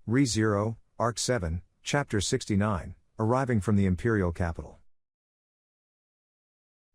Re-Zero, Arc 7, Chapter 69, Arriving from the Imperial Capital.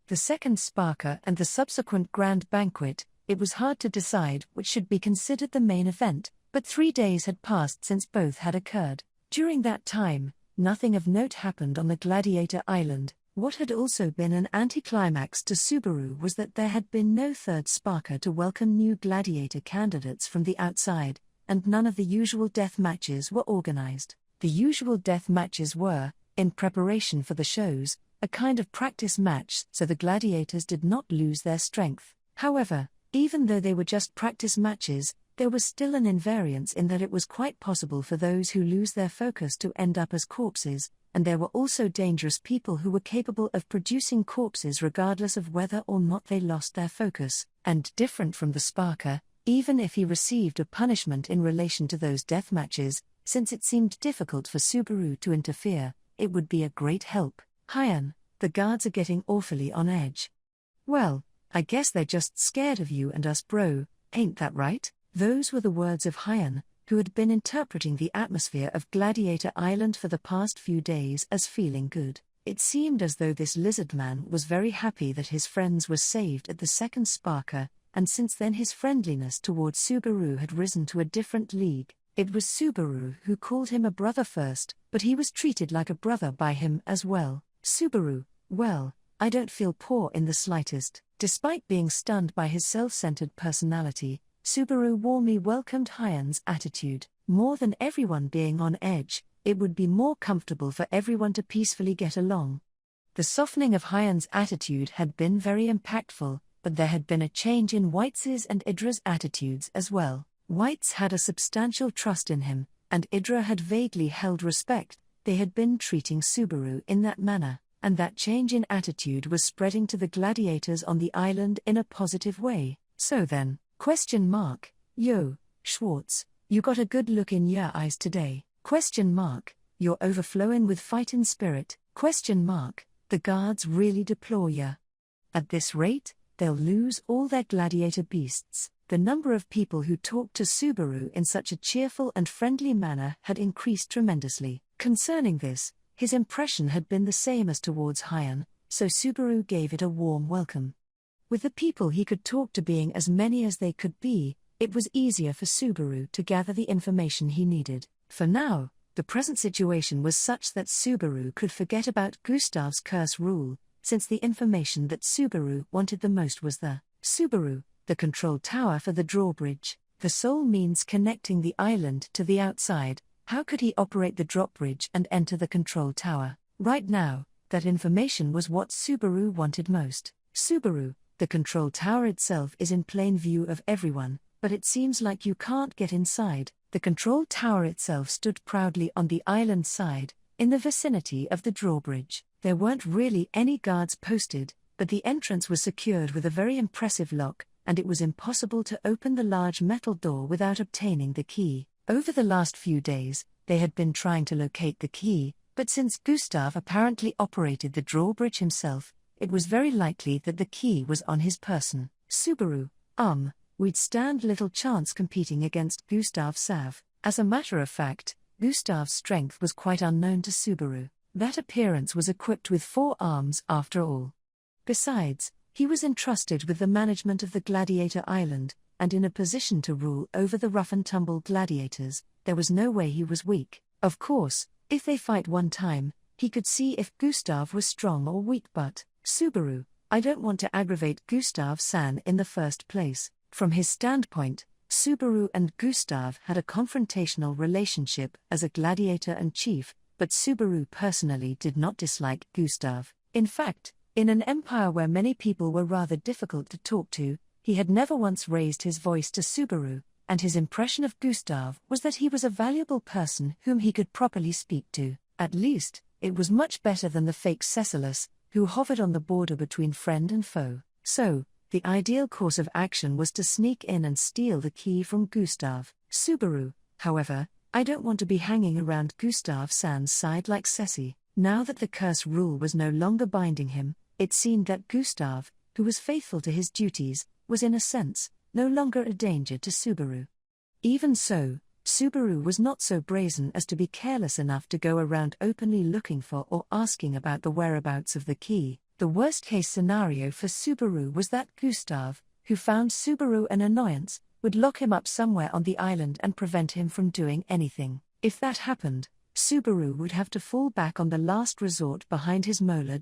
The second Sparker and the subsequent grand banquet, it was hard to decide which should be considered the main event, but 3 days had passed since both had occurred. During that time, nothing of note happened on the Gladiator Island. What had also been an anticlimax to Subaru was that there had been no third Sparker to welcome new gladiator candidates from the outside, and none of the usual death matches were organized. The usual death matches were, in preparation for the shows, a kind of practice match so the gladiators did not lose their strength. However, even though they were just practice matches, there was still an invariance in that it was quite possible for those who lose their focus to end up as corpses, and there were also dangerous people who were capable of producing corpses regardless of whether or not they lost their focus. And different from the Sparker, even if he received a punishment in relation to those death matches, since it seemed difficult for Subaru to interfere, it would be a great help. Hyan, the guards are getting awfully on edge. Well, I guess they're just scared of you and us, bro, ain't that right? Those were the words of Hyan, who had been interpreting the atmosphere of Gladiator Island for the past few days as feeling good. It seemed as though this lizard man was very happy that his friends were saved at the second Sparker, and since then his friendliness towards Subaru had risen to a different league. It was Subaru who called him a brother first, but he was treated like a brother by him as well. Subaru, well, I don't feel poor in the slightest. Despite being stunned by his self-centered personality, Subaru warmly welcomed Hyan's attitude. More than everyone being on edge, it would be more comfortable for everyone to peacefully get along. The softening of Hyan's attitude had been very impactful, but there had been a change in White's and Idra's attitudes as well. White's had a substantial trust in him, and Idra had vaguely held respect. They had been treating Subaru in that manner, and that change in attitude was spreading to the gladiators on the island in a positive way. So then, ? Yo, Schwartz, you got a good look in your eyes today. ? You're overflowing with fighting spirit. ? The guards really deplore ya. At this rate, they'll lose all their gladiator beasts. The number of people who talked to Subaru in such a cheerful and friendly manner had increased tremendously. Concerning this, his impression had been the same as towards Hyan, so Subaru gave it a warm welcome. With the people he could talk to being as many as they could be, it was easier for Subaru to gather the information he needed. For now, the present situation was such that Subaru could forget about Gustav's curse rule, since the information that Subaru wanted the most was the control tower for the drawbridge. The sole means connecting the island to the outside. How could he operate the drawbridge and enter the control tower? Right now, that information was what Subaru wanted most. The control tower itself is in plain view of everyone, but it seems like you can't get inside. The control tower itself stood proudly on the island side, in the vicinity of the drawbridge. There weren't really any guards posted, but the entrance was secured with a very impressive lock, and it was impossible to open the large metal door without obtaining the key. Over the last few days, they had been trying to locate the key, but since Gustav apparently operated the drawbridge himself, it was very likely that the key was on his person. Subaru, we'd stand little chance competing against Gustav Sav. As a matter of fact, Gustav's strength was quite unknown to Subaru. That appearance was equipped with 4 arms after all. Besides, he was entrusted with the management of the Gladiator Island, and in a position to rule over the rough-and-tumble gladiators. There was no way he was weak. Of course, if they fight one time, he could see if Gustav was strong or weak, but Subaru, I don't want to aggravate Gustav-san in the first place. From his standpoint, Subaru and Gustav had a confrontational relationship as a gladiator and chief, but Subaru personally did not dislike Gustav. In fact, in an empire where many people were rather difficult to talk to, he had never once raised his voice to Subaru, and his impression of Gustav was that he was a valuable person whom he could properly speak to. At least, it was much better than the fake Cecilus, who hovered on the border between friend and foe. So, the ideal course of action was to sneak in and steal the key from Gustav. Subaru, however, I don't want to be hanging around Gustav-san's side like Ceci. Now that the curse rule was no longer binding him, it seemed that Gustav, who was faithful to his duties, was in a sense, no longer a danger to Subaru. Even so, Subaru was not so brazen as to be careless enough to go around openly looking for or asking about the whereabouts of the key. The worst-case scenario for Subaru was that Gustav, who found Subaru an annoyance, would lock him up somewhere on the island and prevent him from doing anything. If that happened, Subaru would have to fall back on the last resort behind his molar.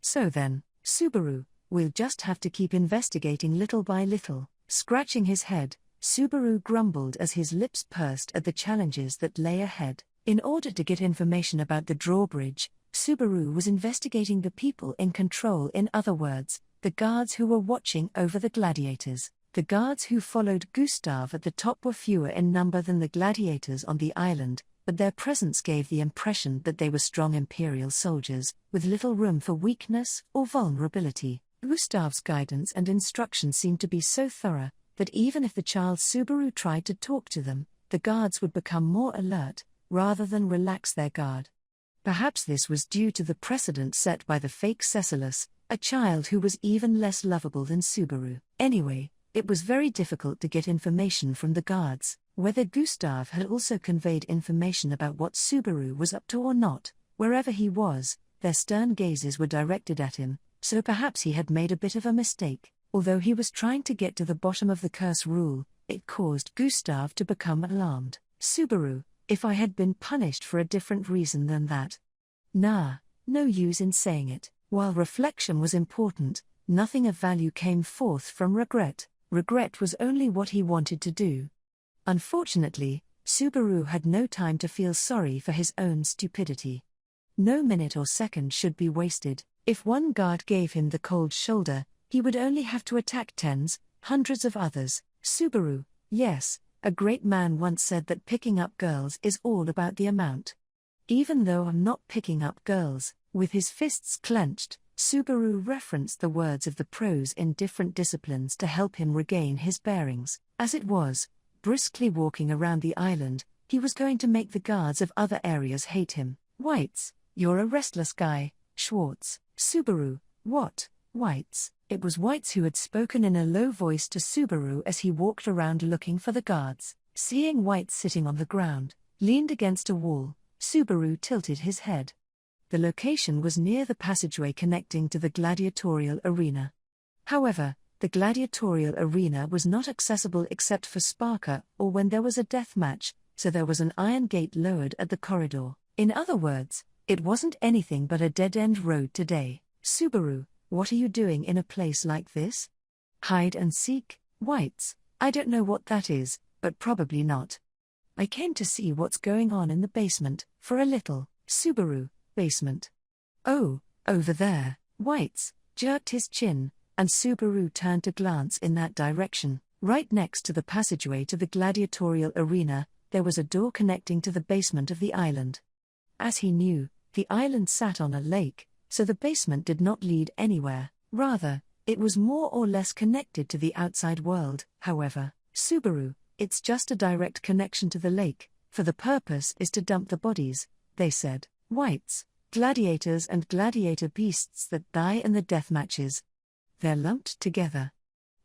So then, Subaru, we'll just have to keep investigating little by little. Scratching his head, Subaru grumbled as his lips pursed at the challenges that lay ahead. In order to get information about the drawbridge, Subaru was investigating the people in control, in other words, the guards who were watching over the gladiators. The guards who followed Gustav at the top were fewer in number than the gladiators on the island, but their presence gave the impression that they were strong Imperial soldiers, with little room for weakness or vulnerability. Gustav's guidance and instruction seemed to be so thorough that even if the child Subaru tried to talk to them, the guards would become more alert, rather than relax their guard. Perhaps this was due to the precedent set by the fake Cecilus, a child who was even less lovable than Subaru. Anyway, it was very difficult to get information from the guards. Whether Gustav had also conveyed information about what Subaru was up to or not, wherever he was, their stern gazes were directed at him, so perhaps he had made a bit of a mistake. Although he was trying to get to the bottom of the curse rule, it caused Gustav to become alarmed. Subaru, if I had been punished for a different reason than that. Nah, no use in saying it. While reflection was important, nothing of value came forth from regret. Regret was only what he wanted to do. Unfortunately, Subaru had no time to feel sorry for his own stupidity. No minute or second should be wasted. If one guard gave him the cold shoulder, he would only have to attack tens, hundreds of others. Subaru, yes, a great man once said that picking up girls is all about the amount. Even though I'm not picking up girls, with his fists clenched, Subaru referenced the words of the pros in different disciplines to help him regain his bearings. As it was, briskly walking around the island, he was going to make the guards of other areas hate him. Whites, you're a restless guy, Schwartz. Subaru, what, Whites? It was Whites who had spoken in a low voice to Subaru as he walked around looking for the guards. Seeing Whites sitting on the ground, leaned against a wall, Subaru tilted his head. The location was near the passageway connecting to the gladiatorial arena. However, the gladiatorial arena was not accessible except for Sparker or when there was a death match, so there was an iron gate lowered at the corridor. In other words, it wasn't anything but a dead-end road today. Subaru, what are you doing in a place like this? Hide and seek, Whites? I don't know what that is, but probably not. I came to see what's going on in the basement, for a little. Subaru, basement. Oh, over there. Whites jerked his chin, and Subaru turned to glance in that direction. Right next to the passageway to the gladiatorial arena, there was a door connecting to the basement of the island. As he knew, the island sat on a lake, so the basement did not lead anywhere. Rather, it was more or less connected to the outside world. However, Subaru, it's just a direct connection to the lake, for the purpose is to dump the bodies, they said. Whites, gladiators and gladiator beasts that die in the death matches. They're lumped together.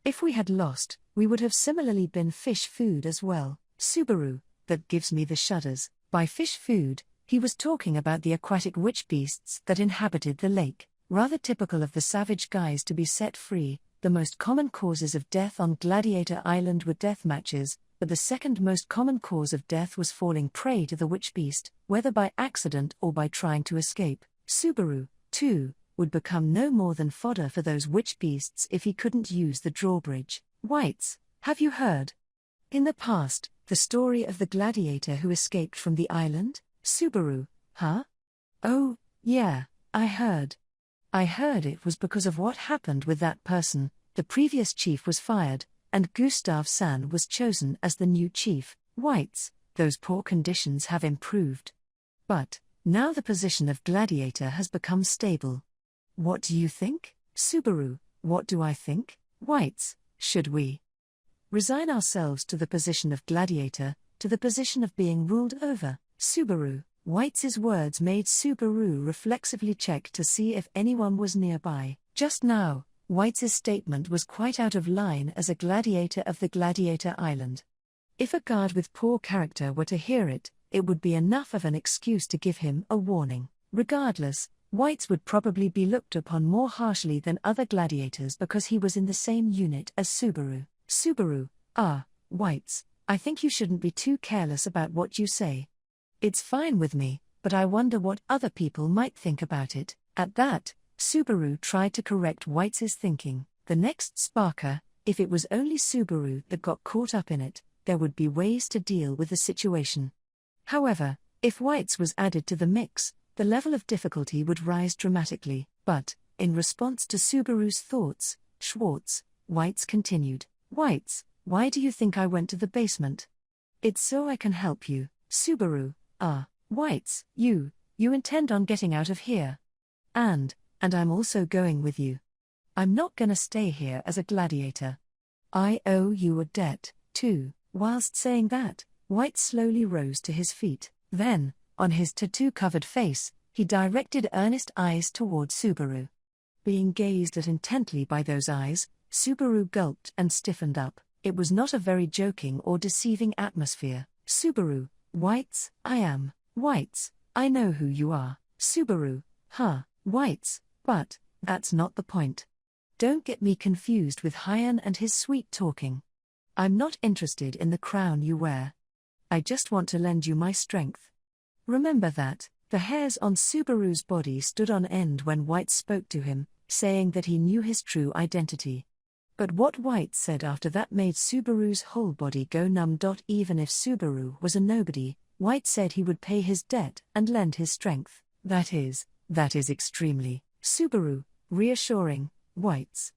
If we had lost, we would have similarly been fish food as well. Subaru, that gives me the shudders. By fish food, he was talking about the aquatic witch beasts that inhabited the lake. Rather typical of the savage guys to be set free, the most common causes of death on Gladiator Island were death matches, but the second most common cause of death was falling prey to the witch beast, whether by accident or by trying to escape. Subaru, too, would become no more than fodder for those witch beasts if he couldn't use the drawbridge. Whites, have you heard? In the past, the story of the gladiator who escaped from the island? Subaru, huh? Oh, yeah, I heard. I heard it was because of what happened with that person. The previous chief was fired, and Gustav San was chosen as the new chief. Whites, those poor conditions have improved. But, now the position of gladiator has become stable. What do you think? Subaru, what do I think? Whites, should we resign ourselves to the position of gladiator, to the position of being ruled over? Subaru, Whites' words made Subaru reflexively check to see if anyone was nearby. Just now, Whites' statement was quite out of line as a gladiator of the Gladiator Island. If a guard with poor character were to hear it, it would be enough of an excuse to give him a warning. Regardless, Whites would probably be looked upon more harshly than other gladiators because he was in the same unit as Subaru. Subaru, Whites, I think you shouldn't be too careless about what you say. It's fine with me, but I wonder what other people might think about it. At that, Subaru tried to correct Whites' thinking. The next Sparker, if it was only Subaru that got caught up in it, there would be ways to deal with the situation. However, if Whites was added to the mix, the level of difficulty would rise dramatically. But, in response to Subaru's thoughts, Whites continued. Whites, why do you think I went to the basement? It's so I can help you. Subaru, Whites, you intend on getting out of here. And I'm also going with you. I'm not gonna stay here as a gladiator. I owe you a debt, too. Whilst saying that, White slowly rose to his feet. Then, on his tattoo-covered face, he directed earnest eyes towards Subaru. Being gazed at intently by those eyes, Subaru gulped and stiffened up. It was not a very joking or deceiving atmosphere. Subaru, Whites, I am. Whites, I know who you are. Subaru, Whites, but that's not the point. Don't get me confused with Hyan and his sweet talking. I'm not interested in the crown you wear. I just want to lend you my strength. Remember that. The hairs on Subaru's body stood on end when White spoke to him, saying that he knew his true identity. But what White said after that made Subaru's whole body go numb. Even if Subaru was a nobody, White said he would pay his debt and lend his strength. That is extremely Subaru, reassuring. Whites.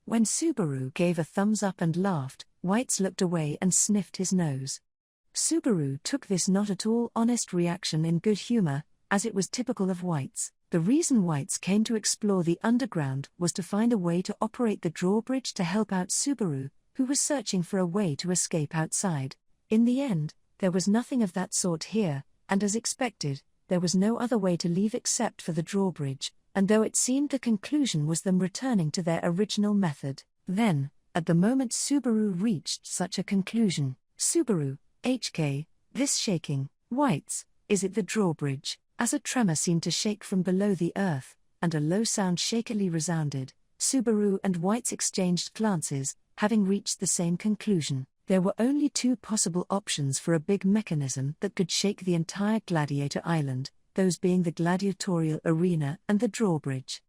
When Subaru gave a thumbs up and laughed, Whites looked away and sniffed his nose. Subaru took this not at all honest reaction in good humor, as it was typical of Whites. The reason Whites came to explore the underground was to find a way to operate the drawbridge to help out Subaru, who was searching for a way to escape outside. In the end, there was nothing of that sort here, and as expected, there was no other way to leave except for the drawbridge, and though it seemed the conclusion was them returning to their original method. Then, at the moment Subaru reached such a conclusion, Subaru, HK, this shaking, Whites, is it the drawbridge? As a tremor seemed to shake from below the earth, and a low sound shakily resounded, Subaru and Whites exchanged glances, having reached the same conclusion. There were only two possible options for a big mechanism that could shake the entire Gladiator Island, those being the gladiatorial arena and the drawbridge.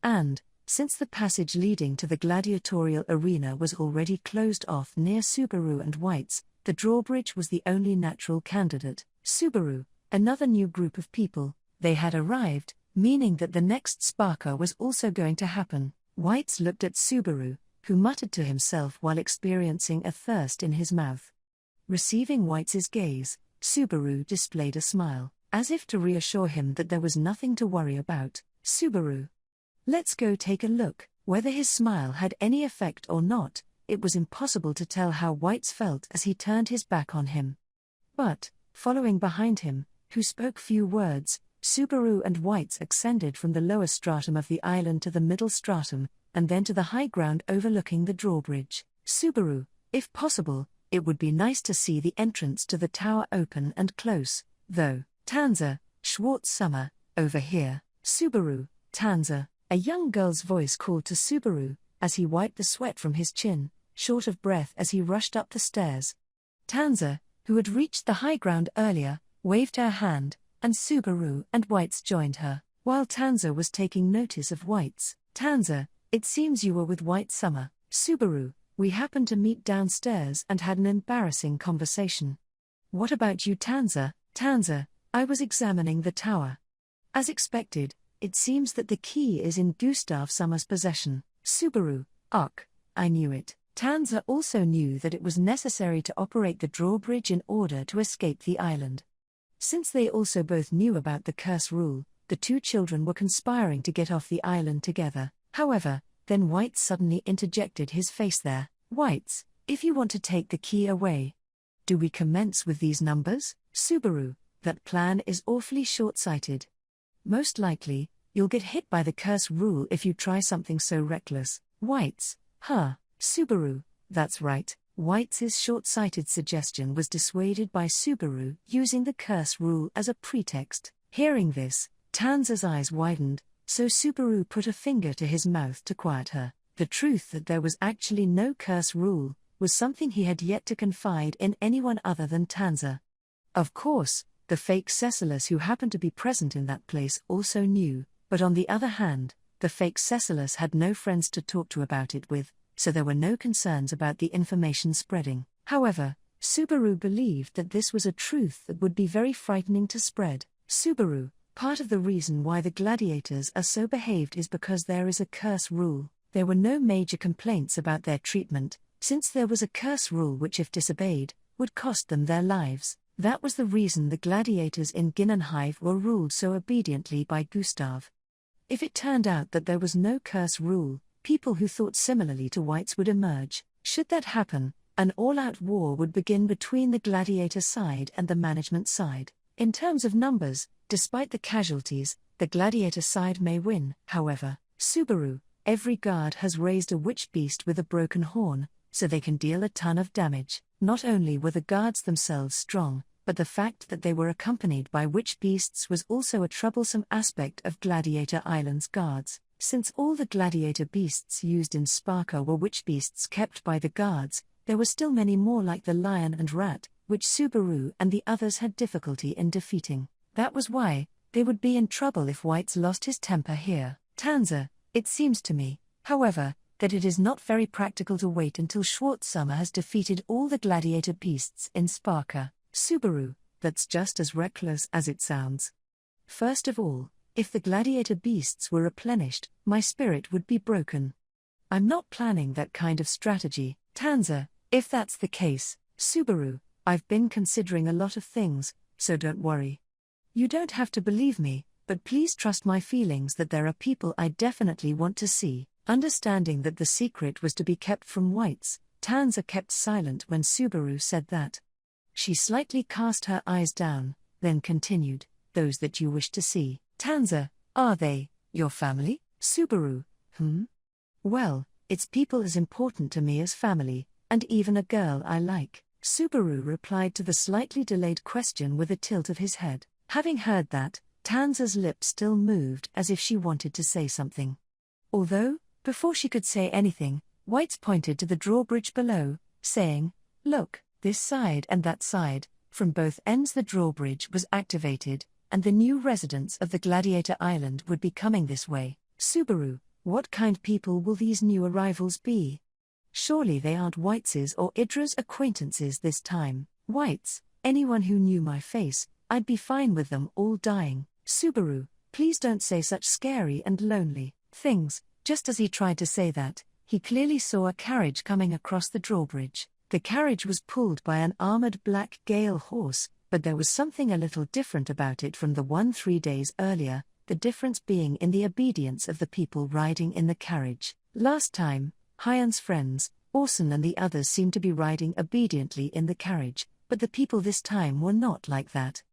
And, since the passage leading to the gladiatorial arena was already closed off near Subaru and Whites, the drawbridge was the only natural candidate. Subaru, another new group of people, they had arrived, meaning that the next Sparker was also going to happen. Whites looked at Subaru, who muttered to himself while experiencing a thirst in his mouth. Receiving Whites' gaze, Subaru displayed a smile, as if to reassure him that there was nothing to worry about. Subaru. Let's go take a look. Whether his smile had any effect or not, it was impossible to tell how Whites felt as he turned his back on him. But, following behind him, who spoke few words, Subaru and Whites ascended from the lower stratum of the island to the middle stratum, and then to the high ground overlooking the drawbridge. Subaru, if possible, it would be nice to see the entrance to the tower open and close, though. Tanza, Summer, over here. Subaru, Tanza, a young girl's voice called to Subaru, as he wiped the sweat from his chin, short of breath as he rushed up the stairs. Tanza, who had reached the high ground earlier, waved her hand, and Subaru and Whites joined her. While Tanza was taking notice of Whites, Tanza, it seems you were with White Summer. Subaru, we happened to meet downstairs and had an embarrassing conversation. What about you, Tanza? Tanza, I was examining the tower. As expected, it seems that the key is in Gustav Summer's possession. Subaru, I knew it. Tanza also knew that it was necessary to operate the drawbridge in order to escape the island. Since they also both knew about the curse rule, the two children were conspiring to get off the island together. However, then Whites suddenly interjected his face there. Whites, if you want to take the key away, do we commence with these numbers? Subaru, that plan is awfully short-sighted. Most likely, you'll get hit by the curse rule if you try something so reckless. Whites, Subaru, that's right. White's short-sighted suggestion was dissuaded by Subaru using the curse rule as a pretext. Hearing this, Tanza's eyes widened, so Subaru put a finger to his mouth to quiet her. The truth that there was actually no curse rule was something he had yet to confide in anyone other than Tanza. Of course, the fake Cecilus who happened to be present in that place also knew, but on the other hand, the fake Cecilus had no friends to talk to about it with, so there were no concerns about the information spreading. However, Subaru believed that this was a truth that would be very frightening to spread. Subaru, part of the reason why the gladiators are so behaved is because there is a curse rule. There were no major complaints about their treatment, since there was a curse rule which if disobeyed, would cost them their lives. That was the reason the gladiators in Ginnenhive were ruled so obediently by Gustav. If it turned out that there was no curse rule, people who thought similarly to Whites would emerge. Should that happen, an all-out war would begin between the gladiator side and the management side. In terms of numbers, despite the casualties, the gladiator side may win. However, Subaru, every guard has raised a witch beast with a broken horn, so they can deal a ton of damage. Not only were the guards themselves strong, but the fact that they were accompanied by witch beasts was also a troublesome aspect of Gladiator Island's guards. Since all the gladiator beasts used in Sparka were witch beasts kept by the guards, there were still many more like the lion and rat, which Subaru and the others had difficulty in defeating. That was why they would be in trouble if Whites lost his temper here. Tanza, it seems to me, however, that it is not very practical to wait until Schwarzsummer has defeated all the gladiator beasts in Sparka. Subaru, that's just as reckless as it sounds. First of all, if the gladiator beasts were replenished, my spirit would be broken. I'm not planning that kind of strategy, Tanza. If that's the case, Subaru, I've been considering a lot of things, so don't worry. You don't have to believe me, but please trust my feelings that there are people I definitely want to see. Understanding that the secret was to be kept from Whites, Tanza kept silent when Subaru said that. She slightly cast her eyes down, then continued, those that you wish to see. Tanza, are they your family? Subaru, Well, it's people as important to me as family, and even a girl I like. Subaru replied to the slightly delayed question with a tilt of his head. Having heard that, Tanza's lips still moved as if she wanted to say something. Although, before she could say anything, Whites pointed to the drawbridge below, saying, look, this side and that side. From both ends the drawbridge was activated, and the new residents of the Gladiator Island would be coming this way. Subaru, what kind people will these new arrivals be? Surely they aren't White's or Idra's acquaintances this time. Whites, anyone who knew my face, I'd be fine with them all dying. Subaru, please don't say such scary and lonely things. Just as he tried to say that, he clearly saw a carriage coming across the drawbridge. The carriage was pulled by an armored black Gale horse, but there was something a little different about it from the one 3 days earlier, the difference being in the obedience of the people riding in the carriage. Last time, Hyan's friends, Orson and the others seemed to be riding obediently in the carriage, but the people this time were not like that.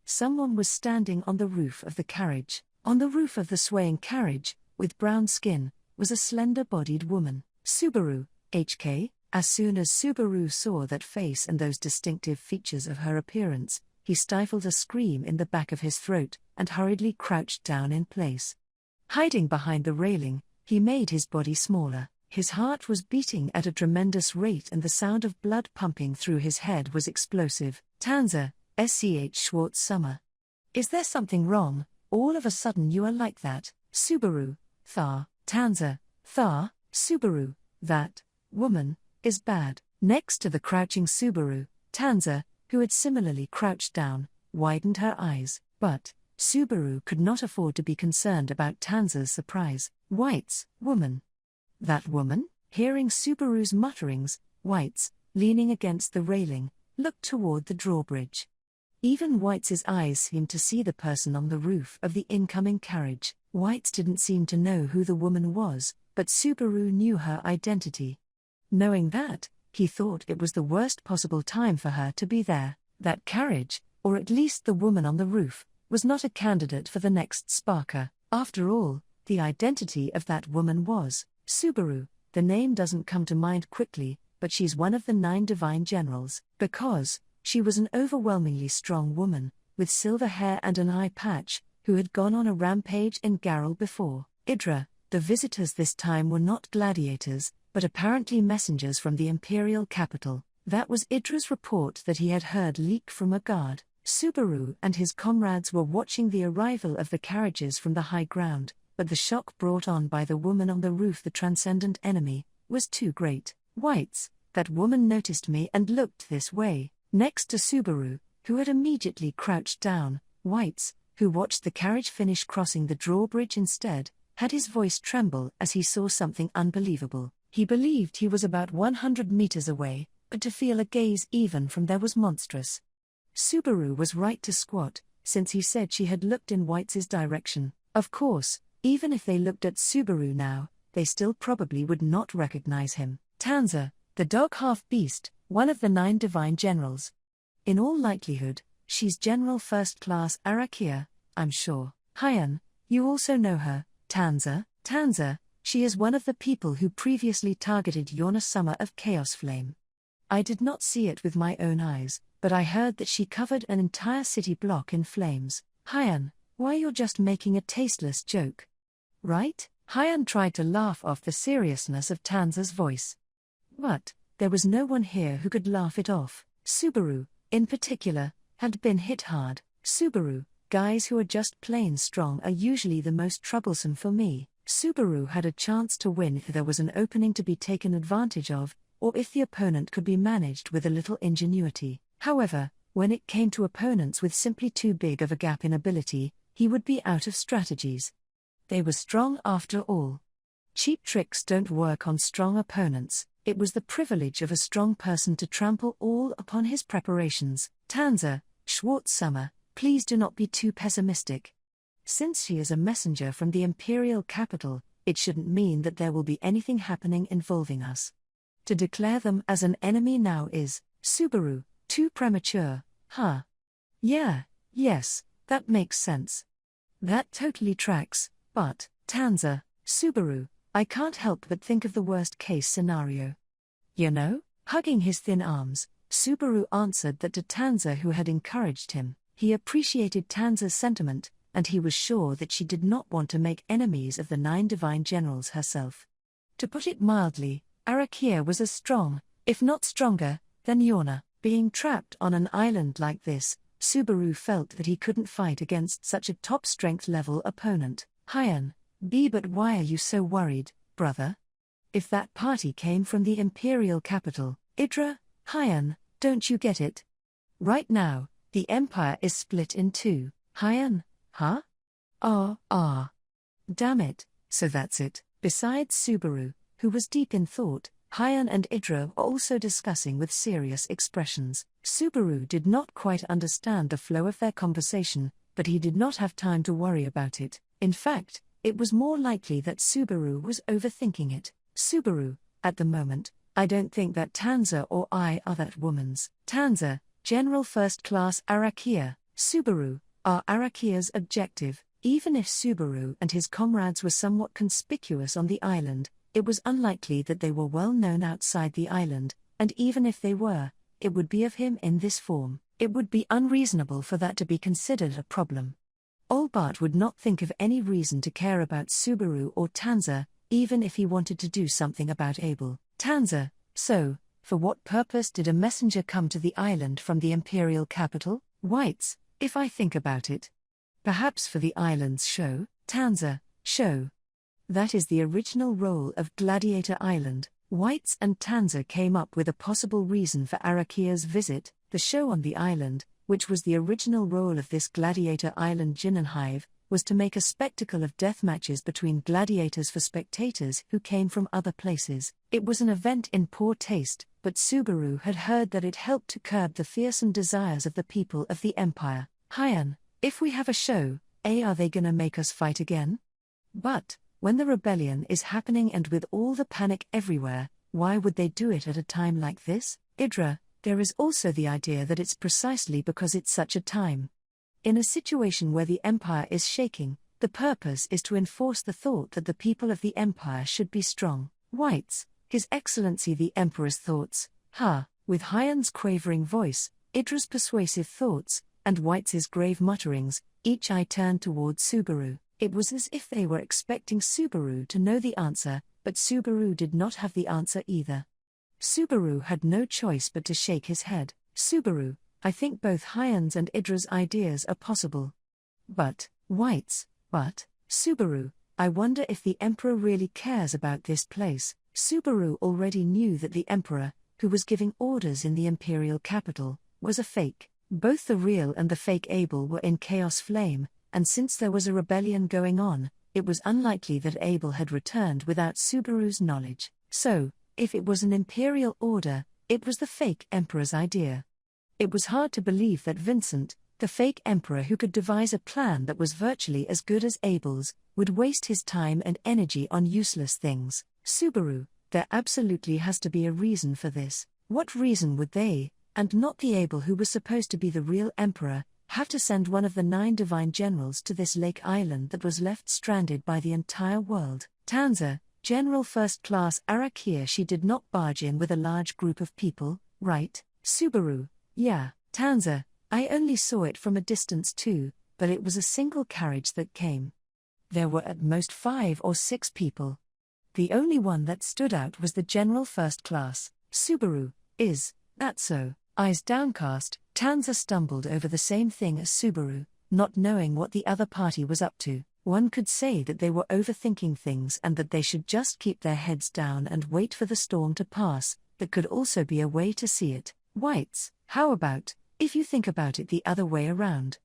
Someone was standing on the roof of the carriage. On the roof of the swaying carriage, with brown skin, was a slender-bodied woman. Subaru, HK? As soon as Subaru saw that face and those distinctive features of her appearance, he stifled a scream in the back of his throat, and hurriedly crouched down in place. Hiding behind the railing, he made his body smaller. His heart was beating at a tremendous rate and the sound of blood pumping through his head was explosive. Tanza, SCH Schwarzsummer. Is there something wrong? All of a sudden you are like that. Subaru, Thar, Tanza, Thar, Subaru, that woman is bad. Next to the crouching Subaru, Tanza, who had similarly crouched down, widened her eyes, but Subaru could not afford to be concerned about Tanza's surprise. White's woman. That woman? Hearing Subaru's mutterings, White's, leaning against the railing, looked toward the drawbridge. Even White's eyes seemed to see the person on the roof of the incoming carriage. White's didn't seem to know who the woman was, but Subaru knew her identity. Knowing that, he thought it was the worst possible time for her to be there. That carriage, or at least the woman on the roof, was not a candidate for the next Sparker. After all, the identity of that woman was Subaru. The name doesn't come to mind quickly, but she's one of the 9 divine generals, because she was an overwhelmingly strong woman, with silver hair and an eye patch, who had gone on a rampage in Garrel before. Idra, the visitors this time were not gladiators, but apparently messengers from the Imperial capital. That was Idra's report that he had heard leak from a guard. Subaru and his comrades were watching the arrival of the carriages from the high ground, but the shock brought on by the woman on the roof, the transcendent enemy, was too great. Whites, that woman noticed me and looked this way. Next to Subaru, who had immediately crouched down, Whites, who watched the carriage finish crossing the drawbridge instead, had his voice tremble as he saw something unbelievable. He believed he was about 100 meters away, but to feel a gaze even from there was monstrous. Subaru was right to squat, since he said she had looked in Whites' direction. Of course, even if they looked at Subaru now, they still probably would not recognize him. Tanza, the dog half-beast, one of the 9 divine generals. In all likelihood, she's General First Class Arakia, I'm sure. Hyan, you also know her, Tanza. Tanza, she is one of the people who previously targeted Yona Summer of Chaos Flame. I did not see it with my own eyes, but I heard that she covered an entire city block in flames. Hyan, why you're just making a tasteless joke. Right? Hyan tried to laugh off the seriousness of Tanza's voice. But there was no one here who could laugh it off. Subaru, in particular, had been hit hard. Subaru, guys who are just plain strong are usually the most troublesome for me. Subaru had a chance to win if there was an opening to be taken advantage of, or if the opponent could be managed with a little ingenuity. However, when it came to opponents with simply too big of a gap in ability, he would be out of strategies. They were strong after all. Cheap tricks don't work on strong opponents. It was the privilege of a strong person to trample all upon his preparations. Tanza, Schwartz Summer, please do not be too pessimistic. Since she is a messenger from the Imperial capital, it shouldn't mean that there will be anything happening involving us. To declare them as an enemy now is, Subaru, too premature, huh? Yes, that makes sense. That totally tracks, but, Tanza, Subaru, I can't help but think of the worst-case scenario. You know? Hugging his thin arms, Subaru answered that to Tanza, who had encouraged him. He appreciated Tanza's sentiment, and he was sure that she did not want to make enemies of the 9 divine generals herself. To put it mildly, Arakia was as strong, if not stronger, than Yona. Being trapped on an island like this, Subaru felt that he couldn't fight against such a top-strength level opponent. Hyan, but why are you so worried, brother? If that party came from the Imperial capital, Idra, Hyan, don't you get it? Right now, the Empire is split in 2. Hyan, huh? Damn it, so that's it. Besides Subaru, who was deep in thought, Hyan and Idra were also discussing with serious expressions. Subaru did not quite understand the flow of their conversation, but he did not have time to worry about it. In fact, it was more likely that Subaru was overthinking it. Subaru, at the moment, I don't think that Tanza or I are that woman's. Tanza, General First Class Arakia. Subaru, are Arakia's objective. Even if Subaru and his comrades were somewhat conspicuous on the island, it was unlikely that they were well known outside the island, and even if they were, it would be of him in this form. It would be unreasonable for that to be considered a problem. Olbart would not think of any reason to care about Subaru or Tanza, even if he wanted to do something about Abel. Tanza, so, for what purpose did a messenger come to the island from the Imperial capital? Whites, if I think about it. Perhaps for the island's show. Tanza, show. That is the original role of Gladiator Island. Whites and Tanza came up with a possible reason for Arakia's visit, the show on the island, which was the original role of this Gladiator Island Jinnenhive, was to make a spectacle of death matches between gladiators for spectators who came from other places. It was an event in poor taste, but Subaru had heard that it helped to curb the fearsome desires of the people of the Empire. Hyan, if we have a show, are they gonna make us fight again? But, when the rebellion is happening and with all the panic everywhere, why would they do it at a time like this? Idra, there is also the idea that it's precisely because it's such a time. In a situation where the Empire is shaking, the purpose is to enforce the thought that the people of the Empire should be strong. Whites, His Excellency the Emperor's thoughts, with Hyan's quavering voice, Idra's persuasive thoughts, and White's grave mutterings, each eye turned toward Subaru. It was as if they were expecting Subaru to know the answer, but Subaru did not have the answer either. Subaru had no choice but to shake his head. Subaru, I think both Hyan's and Idra's ideas are possible. But Subaru, I wonder if the Emperor really cares about this place. Subaru already knew that the Emperor, who was giving orders in the Imperial capital, was a fake. Both the real and the fake Abel were in Chaos Flame, and since there was a rebellion going on, it was unlikely that Abel had returned without Subaru's knowledge. So, if it was an Imperial order, it was the fake Emperor's idea. It was hard to believe that Vincent, the fake Emperor who could devise a plan that was virtually as good as Abel's, would waste his time and energy on useless things. Subaru, there absolutely has to be a reason for this. What reason would they, and not the Abel who was supposed to be the real Emperor, have to send one of the 9 divine generals to this lake island that was left stranded by the entire world? Tanza, General First Class Arakia, she did not barge in with a large group of people, right? Subaru, yeah, Tanza, I only saw it from a distance too, but it was a single carriage that came. There were at most 5 or 6 people. The only one that stood out was the General First Class. Subaru, is that so? Eyes downcast, Tanza stumbled over the same thing as Subaru, not knowing what the other party was up to. One could say that they were overthinking things and that they should just keep their heads down and wait for the storm to pass. That could also be a way to see it. Whites, how about, if you think about it the other way around?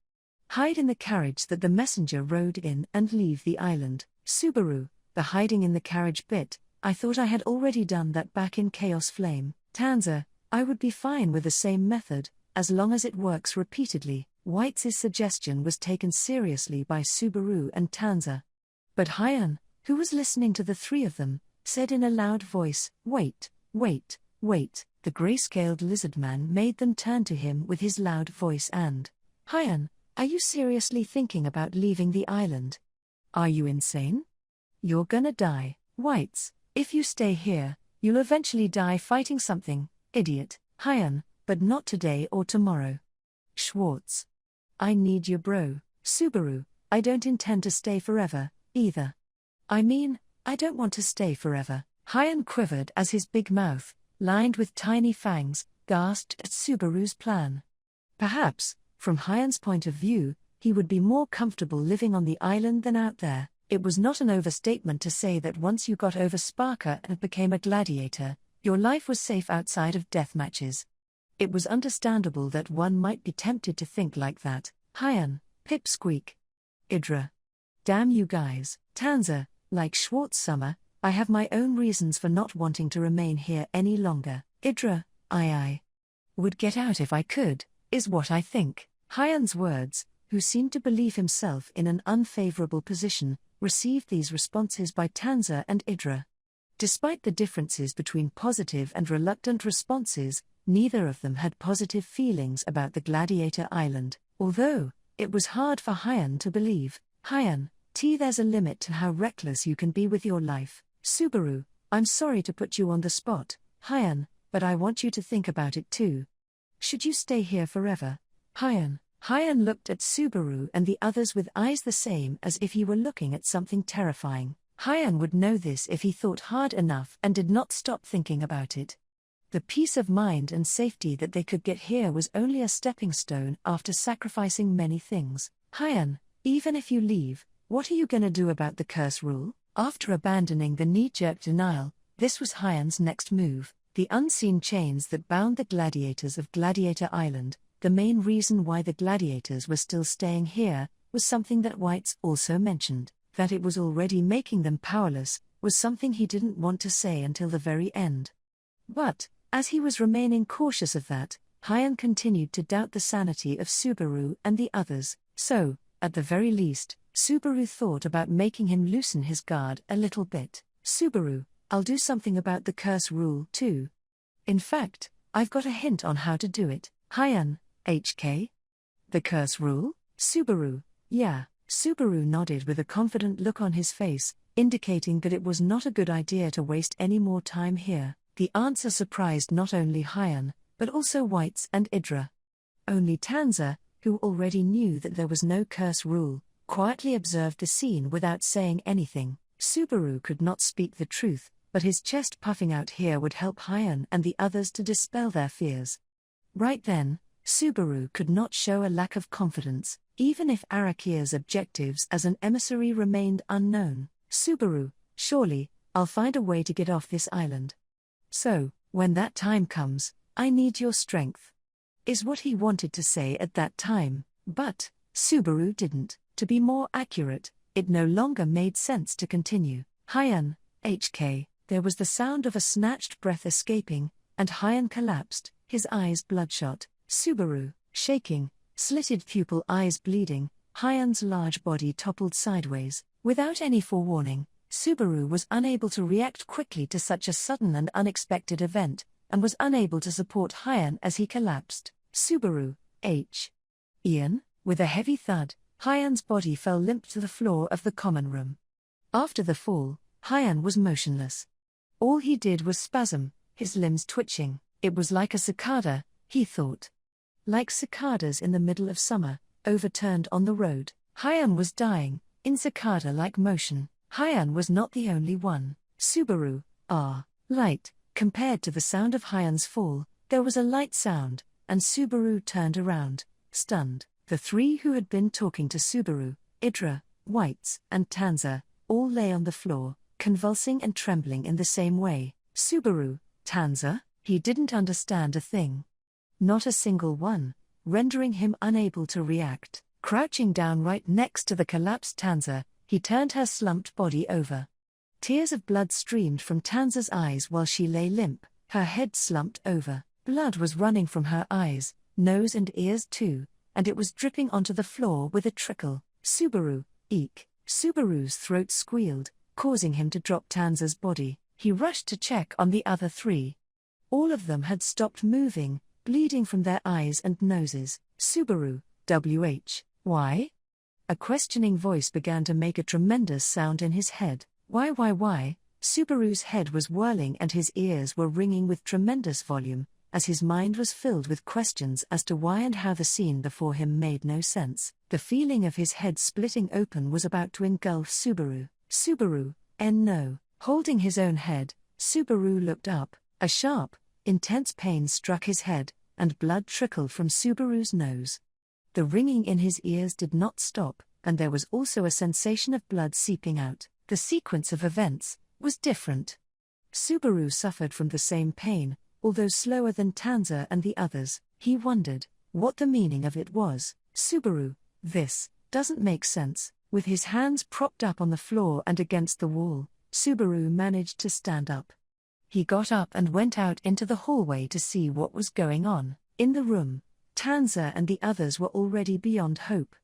Hide in the carriage that the messenger rode in and leave the island. Subaru, the hiding in the carriage bit, I thought I had already done that back in Chaos Flame. Tanza, I would be fine with the same method, as long as it works repeatedly. White's suggestion was taken seriously by Subaru and Tanza. But Hyan, who was listening to the 3 of them, said in a loud voice, wait. The gray-scaled lizard man made them turn to him with his loud voice and, Hyan, are you seriously thinking about leaving the island? Are you insane? You're gonna die. Whites, if you stay here, you'll eventually die fighting something, idiot. Hyan, but not today or tomorrow. Schwartz, I need you, bro. Subaru, I don't intend to stay forever, either. I mean, I don't want to stay forever. Hyan quivered as his big mouth, lined with tiny fangs, gasped at Subaru's plan. Perhaps, from Hyan's point of view, he would be more comfortable living on the island than out there. It was not an overstatement to say that once you got over Sparker and became a gladiator, your life was safe outside of death matches. It was understandable that one might be tempted to think like that. Hyan, pipsqueak. Idra. Damn you guys. Tanza, like Schwartz Summer, I have my own reasons for not wanting to remain here any longer. Idra, I would get out if I could, is what I think. Hyan's words, who seemed to believe himself in an unfavorable position, received these responses by Tanza and Idra. Despite the differences between positive and reluctant responses, neither of them had positive feelings about the Gladiator Island, although, it was hard for Hyan to believe. Hyan, there's a limit to how reckless you can be with your life. Subaru, I'm sorry to put you on the spot, Hyan, but I want you to think about it too. Should you stay here forever? Hyan looked at Subaru and the others with eyes the same as if he were looking at something terrifying. Hyan would know this if he thought hard enough and did not stop thinking about it. The peace of mind and safety that they could get here was only a stepping stone after sacrificing many things. Hyan, even if you leave, what are you gonna do about the curse rule? After abandoning the knee-jerk denial, this was Hyan's next move. The unseen chains that bound the gladiators of Gladiator Island, the main reason why the gladiators were still staying here, was something that Whites also mentioned. That it was already making them powerless, was something he didn't want to say until the very end. But, as he was remaining cautious of that, Hyan continued to doubt the sanity of Subaru and the others, so, at the very least, Subaru thought about making him loosen his guard a little bit. Subaru, I'll do something about the curse rule too. In fact, I've got a hint on how to do it. Hyan, HK? The curse rule? Subaru, yeah. Subaru nodded with a confident look on his face, indicating that it was not a good idea to waste any more time here. The answer surprised not only Hyan, but also Whites and Idra. Only Tanza, who already knew that there was no curse rule, quietly observed the scene without saying anything. Subaru could not speak the truth, but his chest puffing out here would help Hyan and the others to dispel their fears. Right then, Subaru could not show a lack of confidence, even if Arakia's objectives as an emissary remained unknown. Subaru, surely, I'll find a way to get off this island. So, when that time comes, I need your strength. Is what he wanted to say at that time, but Subaru didn't. To be more accurate, it no longer made sense to continue. Hyan, HK, there was the sound of a snatched breath escaping, and Hyan collapsed, his eyes bloodshot. Subaru, shaking, slitted pupil eyes bleeding, Hyan's large body toppled sideways. Without any forewarning, Subaru was unable to react quickly to such a sudden and unexpected event, and was unable to support Hyan as he collapsed. Subaru, H. Ian, with a heavy thud, Hyan's body fell limp to the floor of the common room. After the fall, Hyan was motionless. All he did was spasm, his limbs twitching. It was like a cicada, he thought. Like cicadas in the middle of summer, overturned on the road. Hyan was dying, in cicada-like motion. Hyan was not the only one. Subaru, light. Compared to the sound of Hyan's fall, there was a light sound, and Subaru turned around, stunned. The three who had been talking to Subaru, Idra, Whites, and Tanza, all lay on the floor, convulsing and trembling in the same way. Subaru, Tanza? He didn't understand a thing. Not a single one, rendering him unable to react. Crouching down right next to the collapsed Tanza, he turned her slumped body over. Tears of blood streamed from Tanza's eyes while she lay limp, her head slumped over. Blood was running from her eyes, nose and ears too, and it was dripping onto the floor with a trickle. Subaru, eek. Subaru's throat squealed, causing him to drop Tanza's body. He rushed to check on the other three. All of them had stopped moving, bleeding from their eyes and noses. Subaru, why? A questioning voice began to make a tremendous sound in his head. Why? Subaru's head was whirling and his ears were ringing with tremendous volume, as his mind was filled with questions as to why and how the scene before him made no sense. The feeling of his head splitting open was about to engulf Subaru. No. Holding his own head, Subaru looked up. A sharp, intense pain struck his head, and blood trickled from Subaru's nose. The ringing in his ears did not stop, and there was also a sensation of blood seeping out. The sequence of events was different. Subaru suffered from the same pain, although slower than Tanza and the others. He wondered what the meaning of it was. Subaru, this doesn't make sense. With his hands propped up on the floor and against the wall, Subaru managed to stand up. He got up and went out into the hallway to see what was going on. In the room, Tanza and the others were already beyond hope.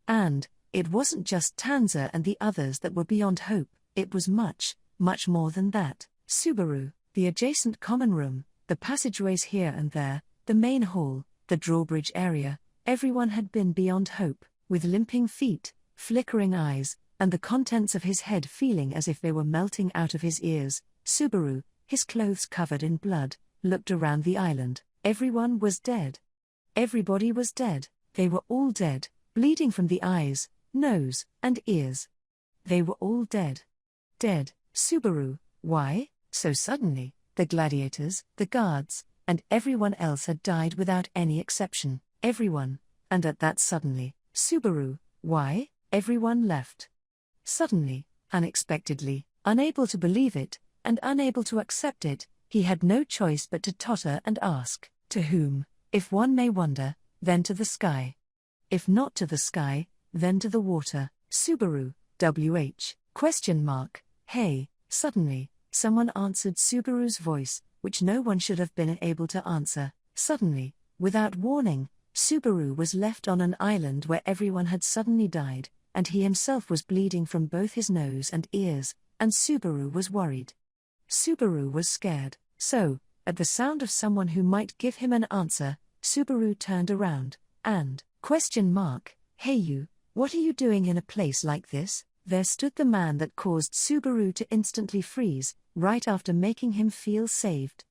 And it wasn't just Tanza and the others that were beyond hope, it was much, much more than that. Subaru, the adjacent common room, the passageways here and there, the main hall, the drawbridge area, everyone had been beyond hope. With limping feet, flickering eyes, and the contents of his head feeling as if they were melting out of his ears, Subaru, his clothes covered in blood, looked around the island. Everyone was dead. Everybody was dead. They were all dead, bleeding from the eyes, nose, and ears. They were all dead. Dead. Subaru, why? So suddenly, the gladiators, the guards, and everyone else had died without any exception. Everyone. And at that suddenly, Subaru, why? Everyone left. Suddenly, unexpectedly, unable to believe it, and unable to accept it, he had no choice but to totter and ask, to whom? If one may wonder, then to the sky. If not to the sky, then to the water. Subaru, Hey, suddenly, someone answered Subaru's voice, which no one should have been able to answer. Suddenly, without warning, Subaru was left on an island where everyone had suddenly died, and he himself was bleeding from both his nose and ears, and Subaru was worried. Subaru was scared. So, at the sound of someone who might give him an answer, Subaru turned around, and, hey you, what are you doing in a place like this? There stood the man that caused Subaru to instantly freeze, right after making him feel saved.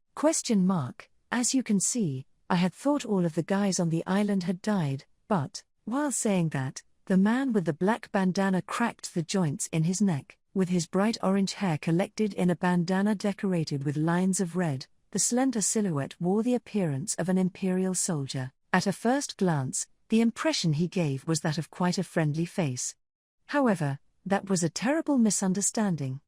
As you can see, I had thought all of the guys on the island had died, but, while saying that, the man with the black bandana cracked the joints in his neck. With his bright orange hair collected in a bandana decorated with lines of red, the slender silhouette wore the appearance of an Imperial soldier. At a first glance, the impression he gave was that of quite a friendly face. However, that was a terrible misunderstanding.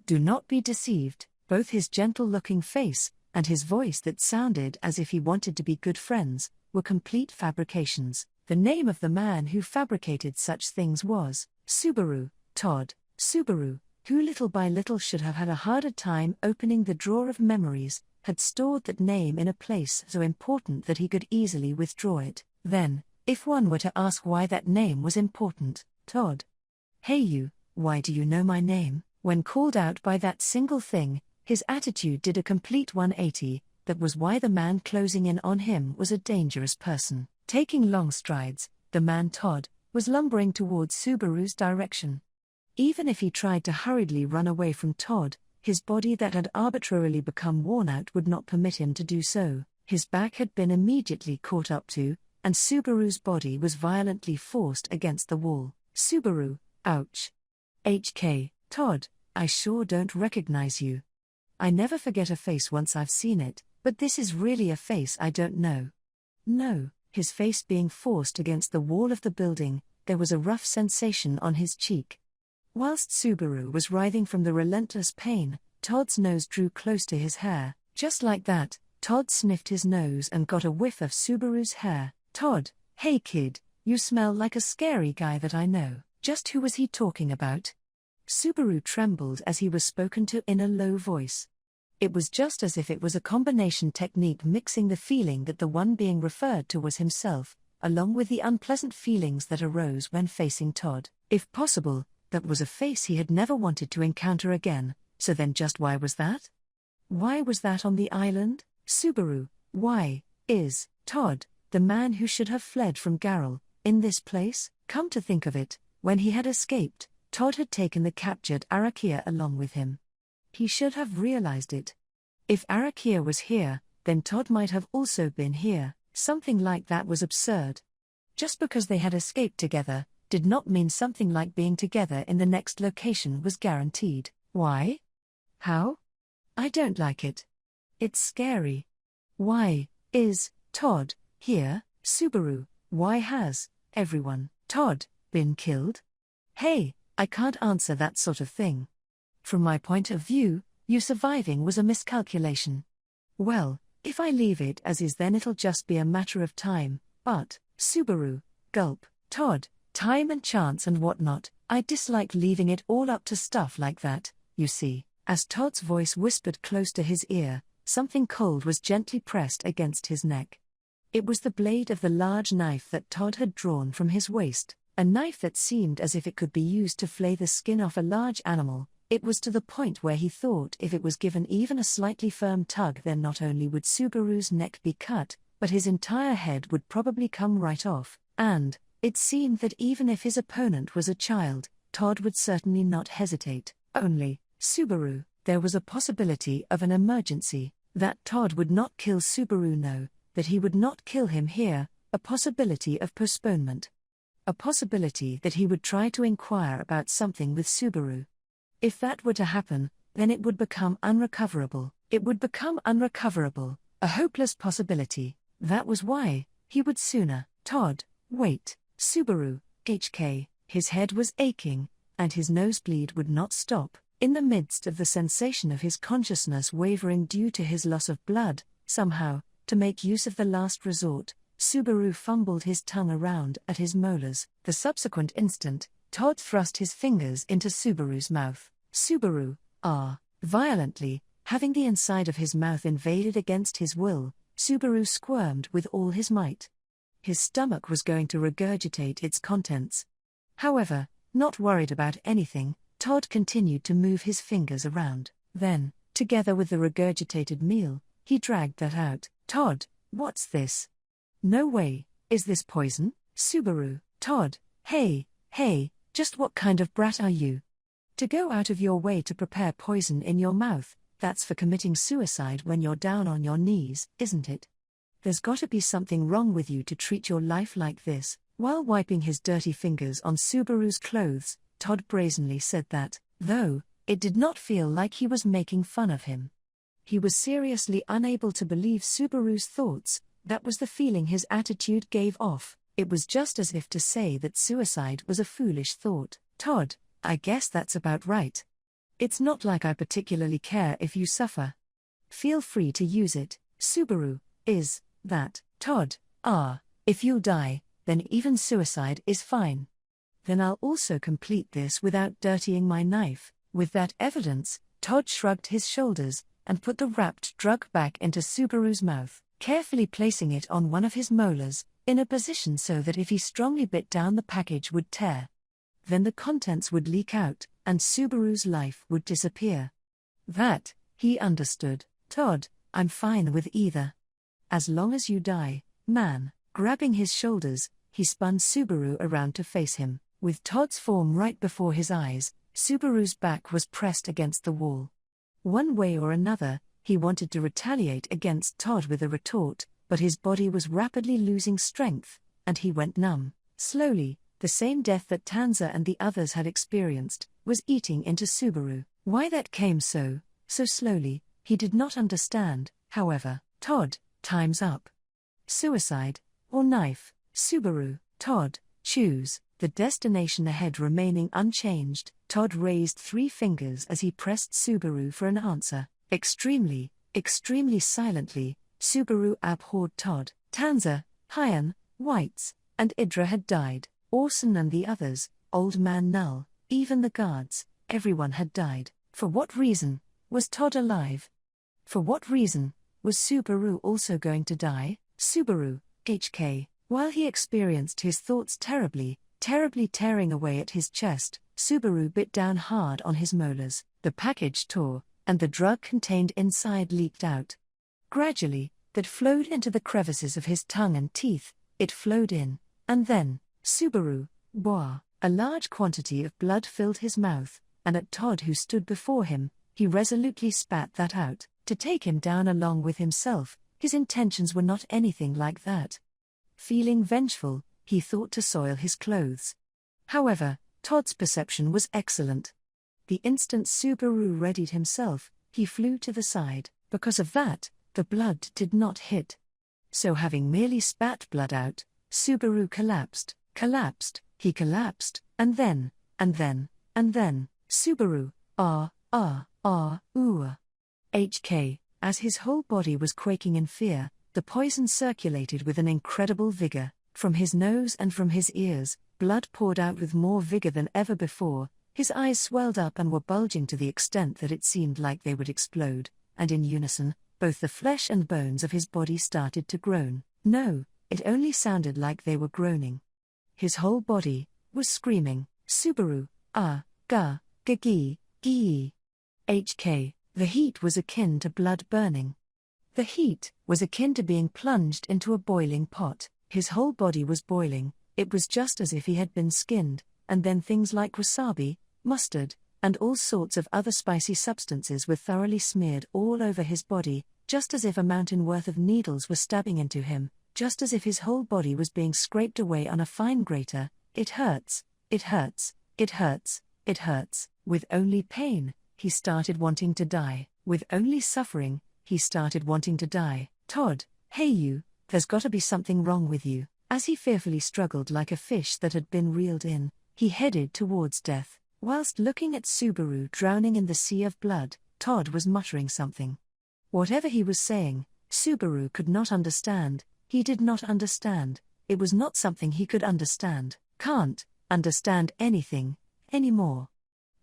Do not be deceived, both his gentle-looking face and his voice that sounded as if he wanted to be good friends were complete fabrications. The name of the man who fabricated such things was Subaru, Todd. Subaru, who little by little should have had a harder time opening the drawer of memories, had stored that name in a place so important that he could easily withdraw it. Then, if one were to ask why that name was important, Todd. Hey you, why do you know my name? When called out by that single thing, his attitude did a complete 180, that was why the man closing in on him was a dangerous person. Taking long strides, the man Todd was lumbering towards Subaru's direction. Even if he tried to hurriedly run away from Todd, his body that had arbitrarily become worn out would not permit him to do so. His back had been immediately caught up to, and Subaru's body was violently forced against the wall. Subaru, ouch. HK, Todd, I sure don't recognize you. I never forget a face once I've seen it, but this is really a face I don't know. No, his face being forced against the wall of the building, there was a rough sensation on his cheek. Whilst Subaru was writhing from the relentless pain, Todd's nose drew close to his hair. Just like that, Todd sniffed his nose and got a whiff of Subaru's hair. Todd, hey kid, you smell like a scary guy that I know. Just who was he talking about? Subaru trembled as he was spoken to in a low voice. It was just as if it was a combination technique mixing the feeling that the one being referred to was himself, along with the unpleasant feelings that arose when facing Todd. If possible, that was a face he had never wanted to encounter again, so then just why was that? Why was that on the island? Subaru, why is Todd, the man who should have fled from Garrel, in this place? Come to think of it, when he had escaped, Todd had taken the captured Arakia along with him. He should have realized it. If Arakia was here, then Todd might have also been here. Something like that was absurd. Just because they had escaped together, did not mean something like being together in the next location was guaranteed. Why? How? I don't like it. It's scary. Why is Todd here? Subaru, why has everyone, Todd, been killed? Hey, I can't answer that sort of thing. From my point of view, you surviving was a miscalculation. Well, if I leave it as is, then it'll just be a matter of time, but, Subaru, gulp, Todd, time and chance and whatnot, I dislike leaving it all up to stuff like that, you see. As Todd's voice whispered close to his ear, something cold was gently pressed against his neck. It was the blade of the large knife that Todd had drawn from his waist, a knife that seemed as if it could be used to flay the skin off a large animal. It was to the point where he thought if it was given even a slightly firm tug, then not only would Subaru's neck be cut, but his entire head would probably come right off, and it seemed that even if his opponent was a child, Todd would certainly not hesitate. Only, Subaru, there was a possibility of an emergency, that Todd would not kill Subaru, no, that he would not kill him here, a possibility of postponement. A possibility that he would try to inquire about something with Subaru. If that were to happen, then it would become unrecoverable. It would become unrecoverable, a hopeless possibility. That was why he would sooner. Todd, wait. Subaru, HK, his head was aching, and his nosebleed would not stop. In the midst of the sensation of his consciousness wavering due to his loss of blood, somehow, to make use of the last resort, Subaru fumbled his tongue around at his molars. The subsequent instant, Todd thrust his fingers into Subaru's mouth. Subaru, violently, having the inside of his mouth invaded against his will, Subaru squirmed with all his might. His stomach was going to regurgitate its contents. However, not worried about anything, Todd continued to move his fingers around. Then, together with the regurgitated meal, he dragged that out. Todd, what's this? No way, is this poison? Subaru, Todd, hey, Just what kind of brat are you? To go out of your way to prepare poison in your mouth, that's for committing suicide when you're down on your knees, isn't it? There's gotta be something wrong with you to treat your life like this. While wiping his dirty fingers on Subaru's clothes, Todd brazenly said that, though it did not feel like he was making fun of him. He was seriously unable to believe Subaru's thoughts. That was the feeling his attitude gave off. It was just as if to say that suicide was a foolish thought. Todd, I guess that's about right. It's not like I particularly care if you suffer. Feel free to use it, Subaru. Is that, Todd? If you'll die, then even suicide is fine. Then I'll also complete this without dirtying my knife. With that evidence, Todd shrugged his shoulders and put the wrapped drug back into Subaru's mouth, carefully placing it on one of his molars, in a position so that if he strongly bit down the package would tear. Then the contents would leak out, and Subaru's life would disappear. That, he understood. Todd, I'm fine with either. As long as you die, man. Grabbing his shoulders, he spun Subaru around to face him. With Todd's form right before his eyes, Subaru's back was pressed against the wall. One way or another, he wanted to retaliate against Todd with a retort, but his body was rapidly losing strength, and he went numb. Slowly, the same death that Tanza and the others had experienced was eating into Subaru. Why that came so slowly, he did not understand. However, Todd, time's up. Suicide or knife, Subaru. Todd, choose. The destination ahead remaining unchanged, Todd raised 3 fingers as he pressed Subaru for an answer. Extremely silently, Subaru abhorred Todd. Tanza, Hyan, Whites, and Idra had died. Orson and the others, Old Man Null, even the guards, everyone had died. For what reason was Todd alive? For what reason was Subaru also going to die? Subaru, HK. While he experienced his thoughts terribly tearing away at his chest, Subaru bit down hard on his molars. The package tore, and the drug contained inside leaked out. Gradually, that flowed into the crevices of his tongue and teeth. It flowed in, and then, Subaru, boah. A large quantity of blood filled his mouth, and at Todd who stood before him, he resolutely spat that out. To take him down along with himself, his intentions were not anything like that. Feeling vengeful, he thought to soil his clothes. However, Todd's perception was excellent. The instant Subaru readied himself, he flew to the side. Because of that, the blood did not hit. So having merely spat blood out, Subaru collapsed, he collapsed, and then, Subaru, HK, as his whole body was quaking in fear, the poison circulated with an incredible vigor. From his nose and from his ears, blood poured out with more vigor than ever before. His eyes swelled up and were bulging to the extent that it seemed like they would explode, and in unison, both the flesh and bones of his body started to groan. No, it only sounded like they were groaning. His whole body was screaming, Subaru, gi. HK, the heat was akin to blood burning. The heat was akin to being plunged into a boiling pot. His whole body was boiling. It was just as if he had been skinned, and then things like wasabi, mustard, and all sorts of other spicy substances were thoroughly smeared all over his body, just as if a mountain worth of needles were stabbing into him, just as if his whole body was being scraped away on a fine grater. It hurts, it hurts, it hurts, it hurts. With only pain, he started wanting to die. With only suffering, he started wanting to die. Todd, hey you, there's gotta be something wrong with you. As he fearfully struggled like a fish that had been reeled in, he headed towards death. Whilst looking at Subaru drowning in the sea of blood, Todd was muttering something. Whatever he was saying, Subaru could not understand. He did not understand. It was not something he could understand. Can't understand anything anymore.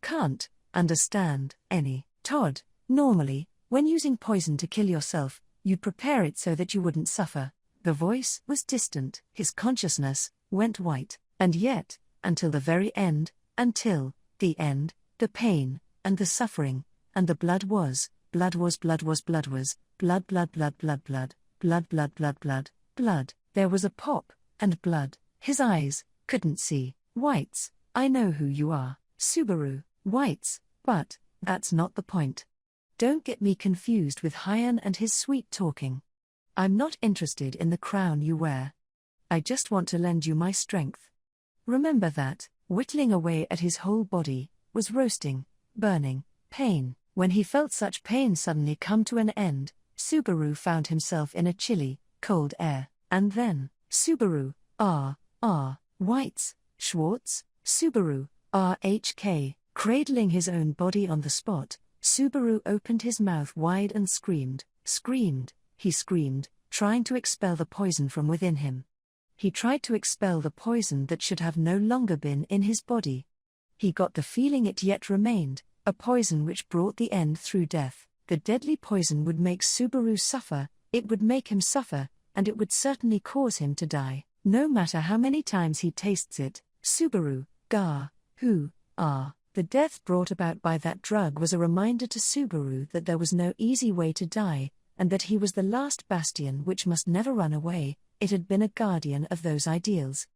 Can't understand any. Todd, normally, when using poison to kill yourself, you'd prepare it so that you wouldn't suffer. The voice was distant. His consciousness went white. And yet, until the very end, until the end, the pain, and the suffering, and the blood was, blood. There was a pop, and blood. His eyes couldn't see. Whites I know who you are, Subaru, whites, but that's not the point. Don't get me confused with Hyan and his sweet talking. I'm not interested in the crown you wear. I just want to lend you my strength. Remember that, whittling away at his whole body, was roasting, burning, pain. When he felt such pain suddenly come to an end, Subaru found himself in a chilly, cold air, and then, Subaru, whites, Schwartz, Subaru, RHK, cradling his own body on the spot, Subaru opened his mouth wide and screamed, he screamed, trying to expel the poison from within him. He tried to expel the poison that should have no longer been in his body. He got the feeling it yet remained, a poison which brought the end through death. The deadly poison would make Subaru suffer, it would make him suffer, and it would certainly cause him to die, no matter how many times he tastes it. Subaru, the death brought about by that drug was a reminder to Subaru that there was no easy way to die, and that he was the last bastion which must never run away. It had been a guardian of those ideals.